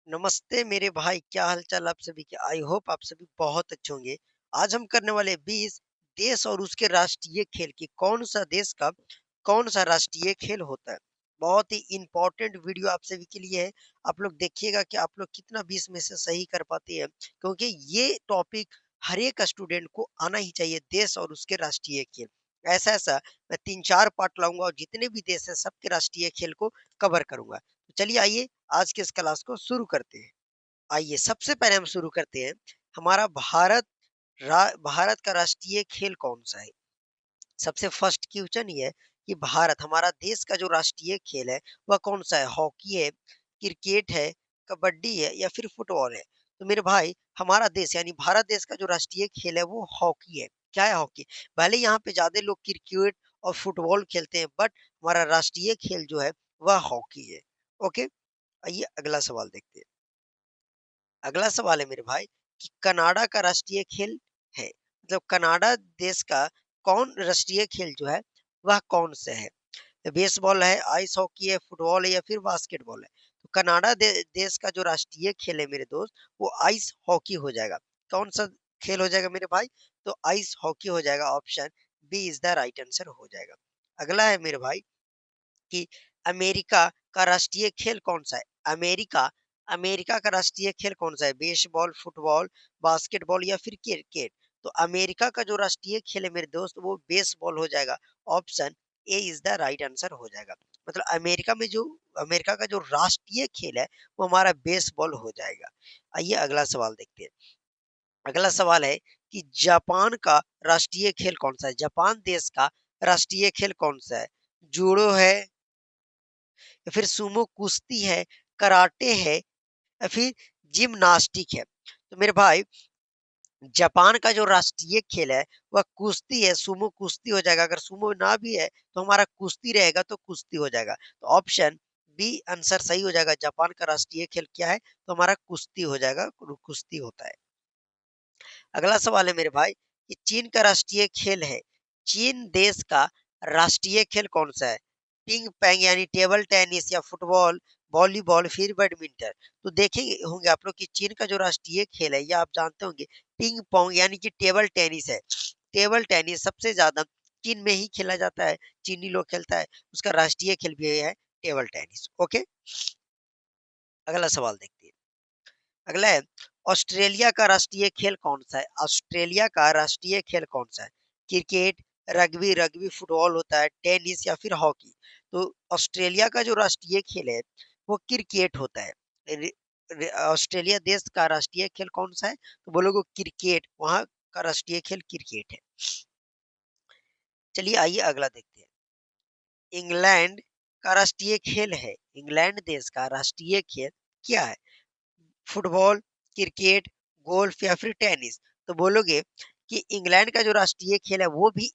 नमस्ते मेरे भाई, क्या हाल-चाल आप सभी के? आई होप आप सभी बहुत अच्छे होंगे। आज हम करने वाले 20 देश और उसके राष्ट्रीय खेल कि कौन-सा देश का कौन-सा राष्ट्रीय खेल होता है। बहुत ही इम्पोर्टेंट वीडियो आप सभी के लिए है। आप लोग देखिएगा कि आप लोग कितना 20 में से सही कर पाते हैं, क्योंकि ये टॉपिक हर एक स्टूडेंट को आना ही चाहिए, देश और उसके राष्ट्रीय खेल। ऐसा-ऐसा मैं 3-4 पार्ट लाऊँगा और जितने भी देश हैं सबके राष्ट्रीय खेल को कवर करूँगा। तो चलिए आइए आज के इस क्लास को शुरू करते हैं। आइए सबसे पहले हम शुरू करते हैं, हमारा भारत का राष्ट्रीय खेल कौन-सा है? सबसे फर्स्ट क्वेश्चन ये है कि भारत हमारा देश का जो राष्ट्रीय खेल है वह कौन-सा है? हॉकी है, क्रिकेट है, कबड्डी है या फिर फुटबॉल है? तो मेरे भाई हमारा देश यानी भारत देश का जो राष्ट्रीय खेल है वो हॉकी है। क्या है हॉकी? भले यहाँ पे ज़्यादा लोग क्रिकेट और फुटबॉल खेलते हैं, बट हमारा राष्ट्रीय खेल जो है वह हॉकी है। ओके? आइए अगला सवाल देखते हैं। अगला सवाल है मेरे भाई कि कनाडा का राष्ट्रीय खेल है, मतलब कनाडा देश का कौन राष्ट्रीय खेल जो है वह कौन सा है? बेसबॉल है, आइस हॉकी है, फुटबॉल है या फिर बास्केटबॉल है? तो कनाडा देश का जो राष्ट्रीय खेल है मेरे दोस्त, वो आइस हॉकी हो जाएगा। कौन सा खेल हो जाएगा मेरे भाई? तो आइस हॉकी हो जाएगा। Option B is the right answer हो जाएगा। अगला है मेरे भाई कि अमेरिका का राष्ट्रीय खेल कौन-सा है? अमेरिका अमेरिका का राष्ट्रीय खेल कौन-सा है? बेसबॉल, फुटबॉल, बास्केटबॉल या फिर क्रिकेट? तो अमेरिका का जो राष्ट्रीय खेल है मेरे दोस्त वो बेसबॉल हो जाएगा। Option A is the right answer हो जाएगा। मतलब अमेरिका का जो राष्ट्रीय खेल है वो हमारा बेसबॉल हो जाएगा। आइए अगला सवाल देखते हैं। अगला सवाल है कि जापान का राष्ट्रीय खेल कौन-सा है? जापान देश का राष्ट्रीय खेल कौन-सा है? जूडो है या फिर सुमो कुश्ती है, कराटे है या फिर जिम्नास्टिक है। तो मेरे भाई जापान का जो राष्ट्रीय खेल है वह कुश्ती है, सुमो कुश्ती हो जाएगा। अगर सुमो ना भी है तो हमारा कुश्ती रहेगा तो कुश्ती हो जाएगा। तो ऑप्शन बी आंसर सही हो जाएगा। जापान का राष्ट्रीय खेल क्या है? तो हमारा कुश्ती हो जाएगा, कुश्ती होता है। अगला सवाल है मेरे भाई कि चीन का राष्ट्रीय खेल है। चीन देश का राष्ट्रीय खेल कौन-सा है? पिंग पैंग यानी टेबल टेनिस या फुटबॉल, वॉलीबॉल फिर बैडमिंटन। तो देखे होंगे आप लोग कि चीन का जो राष्ट्रीय खेल है ये आप जानते होंगे पिंग पोंग यानी कि टेबल टेनिस है। टेबल टेनिस सबसे ज़्यादा चीन में ही खेला जाता है, चीनी लोग खेलता है। उसका राष्ट्रीय खेल भी है टेबल टेनिस। ओके? अगला सवाल देखते हैं। अगला है ऑस्ट्रेलिया का राष्ट्रीय खेल कौन-सा है? ऑस्ट्रेलिया का राष्ट्रीय खेल कौन-सा है? क्रिकेट, रग्बी फुटबॉल होता है, टेनिस या फिर हॉकी? तो ऑस्ट्रेलिया का जो राष्ट्रीय खेल है, वो क्रिकेट होता है। रि रि ऑस्ट्रेलिया देश का राष्ट्रीय खेल कौन-सा है? तो बोलोगे क्रिकेट, वहाँ का राष्ट्रीय खेल क्रिकेट है। चलिए आइए अगला देखते हैं। इंग्लैंड का राष्ट्रीय खेल है, इंग्लैंड देश का राष्ट्रीय खेल क्या है? फुटबॉल, क्रिकेट, गोल्फ या फिर टेनिस? तो बोलोगे कि इंग्लैंड का जो राष्ट्रीय खेल है वो भी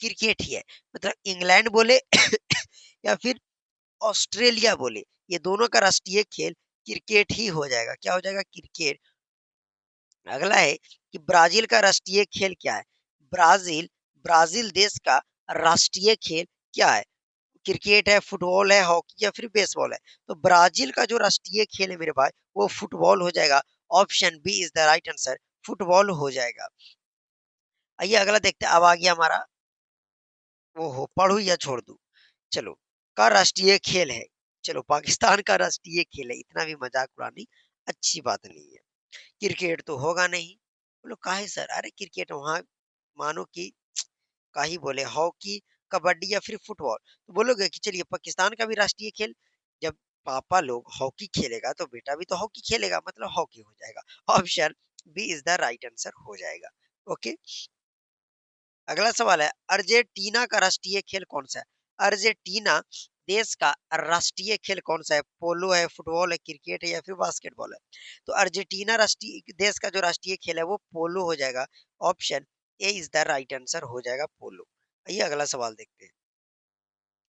क्रिकेट ही है। मतलब इंग्लैंड बोले या फिर ऑस्ट्रेलिया बोले, ये दोनों का राष्ट्रीय खेल क्रिकेट ही हो जाएगा। क्या हो जाएगा? क्रिकेट। अगला है कि ब्राज़ील का राष्ट्रीय खेल क्या है? ब्राज़ील ब्राज़ील देश का राष्ट्रीय खेल क्या है? क्रिकेट है, फुटबॉल है, हॉकी या फिर बेसबॉल है? तो ब्राज़ील का जो राष्ट्रीय खेल है मेरे भाई, वो फुटबॉल हो जाएगा। Option B is the right answer, football हो जाएगा। आइए अगला देखते हैं, अब आ गया हमारा ओहो! पढूँ या छोड़ दूँ? चलो, का राष्ट्रीय खेल है। चलो पाकिस्तान का राष्ट्रीय खेल है, इतना भी मज़ाक उड़ानी अच्छी बात नहीं है। क्रिकेट तो होगा नहीं। बोलो काहे सर? अरे क्रिकेट वहाँ मानो कि का ही बोले हॉकी, कबड्डी या फिर फुटबॉल। तो बोलोगे कि चलिए पाकिस्तान का भी राष्ट्रीय खेल जब पापा लोग हॉकी खेलेगा तो बेटा भी तो हॉकी खेलेगा, मतलब हॉकी हो जाएगा। Option B is the right answer हो जाएगा। ओके? अगला सवाल है अर्जेंटीना का राष्ट्रीय खेल कौन-सा है? अर्जेंटीना देश का राष्ट्रीय खेल कौन-सा है? पोलो है, फुटबॉल है, क्रिकेट है या फिर बास्केटबॉल है? तो अर्जेंटीना राष्ट्रीय देश का जो राष्ट्रीय खेल है वो पोलो हो जाएगा। Option A is the right answer हो जाएगा पोलो। आइए अगला सवाल देखते हैं।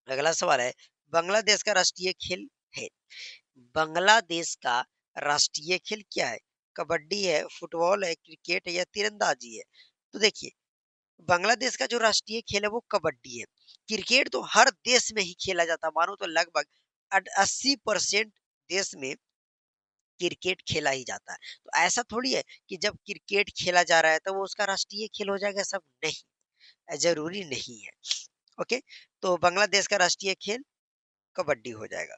अगला सवाल है बांग्लादेश का राष्ट्रीय खेल है। बांग्लादेश का राष्ट्रीय खेल क्या है? कबड्डी है, फुटबॉल है, क्रिकेट है या तीरंदाजी है? तो देखिए बांग्लादेश का जो राष्ट्रीय खेल है वो कबड्डी है। क्रिकेट तो हर देश में ही खेला जाता है, मानो तो लगभग 80% देश में क्रिकेट खेला ही जाता है। तो ऐसा थोड़ी है कि जब क्रिकेट खेला जा रहा है तो वो उसका राष्ट्रीय खेल हो जाएगा, सब नहीं, ज़रूरी नहीं है। ओके, तो बांग्लादेश का राष्ट्रीय खेल कबड्डी हो जाएगा।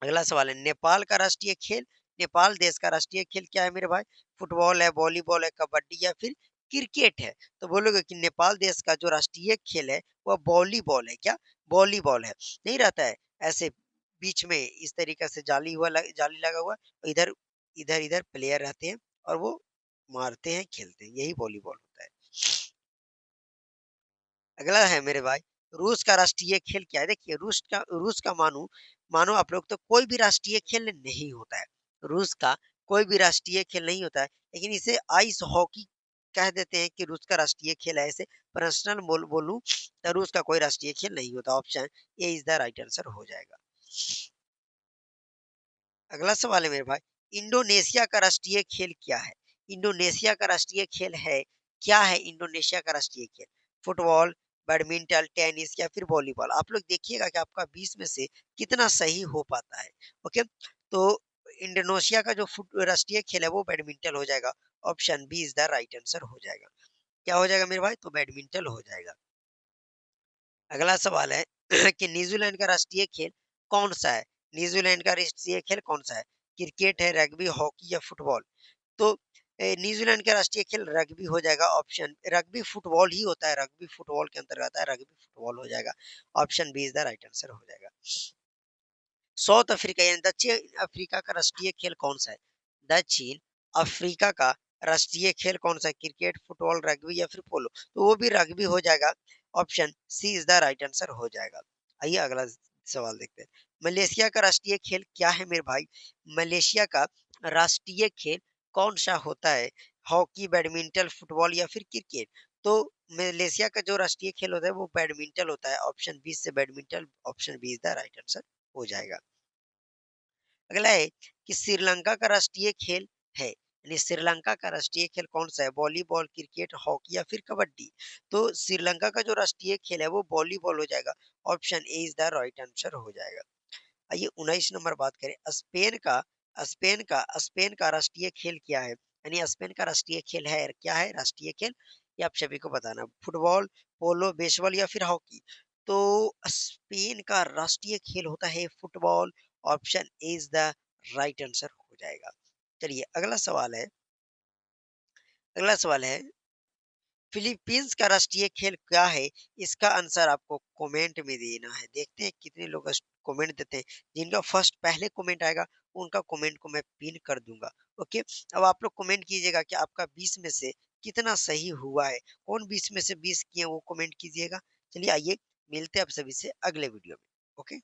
अगला सवाल है, नेपाल का राष्ट्रीय खेल, नेपाल देश का राष्ट्रीय खेल क्या है मेरे भाई? फुटबॉल है, वॉलीबॉल है, कबड्डी या फिर क्रिकेट है? तो बोलोगे कि नेपाल देश का जो राष्ट्रीय खेल है वह वॉलीबॉल है। क्या? वॉलीबॉल है। नहीं रहता है ऐसे बीच में इस तरीके से जाली लगा हुआ, इधर इधर इधर प्लेयर रहते हैं और वो मारते हैं, खेलते हैं, यही वॉलीबॉल होता है। अगला है मेरे भाई, रूस का राष्ट्रीय खेल क्या है? देखिए रूस का मानो मानो आप लोग, तो कोई भी राष्ट्रीय खेल नहीं होता है। रूस का कोई भी राष्ट्रीय खेल नहीं होता है, लेकिन इसे आइस हॉकी कह देते हैं कि रूस का राष्ट्रीय खेल है। ऐसे पर्सनल बोलूं तो रूस का कोई राष्ट्रीय खेल नहीं होता। Option A is the right answer हो जाएगा। अगला सवाल है मेरे भाई, इंडोनेशिया का राष्ट्रीय खेल क्या है? इंडोनेशिया का राष्ट्रीय खेल है क्या है? इंडोनेशिया का राष्ट्रीय खेल फुटबॉल, बैडमिंटन, टेनिस या फिर वॉलीबॉल? आप लोग देखिएगा कि आपका 20 में से कितना सही हो पाता है। ओके, तो इंडोनेशिया का जो राष्ट्रीय खेल है वो बैडमिंटन हो जाएगा। Option B is the right answer हो जाएगा। क्या हो जाएगा मेरे भाई? तो बैडमिंटन हो जाएगा। अगला सवाल है कि न्यूजीलैंड का राष्ट्रीय खेल कौन सा है? न्यूजीलैंड का राष्ट्रीय खेल कौन सा है? क्रिकेट है, रग्बी, हॉकी या फुटबॉल? तो न्यूजीलैंड का राष्ट्रीय खेल रग्बी हो जाएगा। ऑप्शन रग्बी फुटबॉल ही होता है, रग्बी फुटबॉल के अंतर्गत आता है, रग्बी फुटबॉल हो जाएगा। Option B is the right answer हो जाएगा। साउथ अफ्रीका यानी दक्षिण अफ्रीका का राष्ट्रीय खेल कौन सा है? दक्षिण अफ्रीका का राष्ट्रीय खेल कौन सा है? क्रिकेट, फुटबॉल, रग्बी या फिर पोलो? तो वो भी रग्बी हो जाएगा। Option C is the right answer हो जाएगा। आइए अगला सवाल देखते हैं। मलेशिया का राष्ट्रीय खेल क्या है मेरे भाई? मलेशिया का राष्ट्रीय खेल कौन सा होता है? हॉकी, बैडमिंटन, फुटबॉल या फिर क्रिकेट? तो मलेशिया का जो राष्ट्रीय खेल होता है वो बैडमिंटन होता है। ऑप्शन बी से badminton, option B is the right answer हो जाएगा। अगला है कि श्रीलंका का राष्ट्रीय खेल है, यानी श्रीलंका का राष्ट्रीय खेल कौन सा है? वॉलीबॉल, क्रिकेट, हॉकी या फिर कबड्डी? तो श्रीलंका का जो राष्ट्रीय खेल है वो वॉलीबॉल हो जाएगा। Option A is the right answer हो जाएगा। आइए 19 नंबर बात करें। स्पेन का राष्ट्रीय खेल क्या है? यानी स्पेन का राष्ट्रीय खेल है क्या है? राष्ट्रीय खेल ये आप सभी को बताना। फुटबॉल, पोलो, बेसबॉल या फिर हॉकी? तो स्पेन का राष्ट्रीय खेल होता है football. Option A is the right answer हो जाएगा। चलिए अगला सवाल है फिलीपींस का राष्ट्रीय खेल क्या है? इसका आंसर आपको कमेंट में देना है। देखते हैं कितने लोग कमेंट देते हैं। जिनका फर्स्ट पहले कमेंट आएगा उनका कमेंट को मैं पिन कर दूंगा। ओके, अब आप लोग कमेंट कीजिएगा कि आपका 20 में से कितना सही हुआ है। कौन 20 में से 20 किए वो कमेंट कीजिएगा। चलिए आइए मिलते हैं आप सभी से अगले वीडियो में। ओके।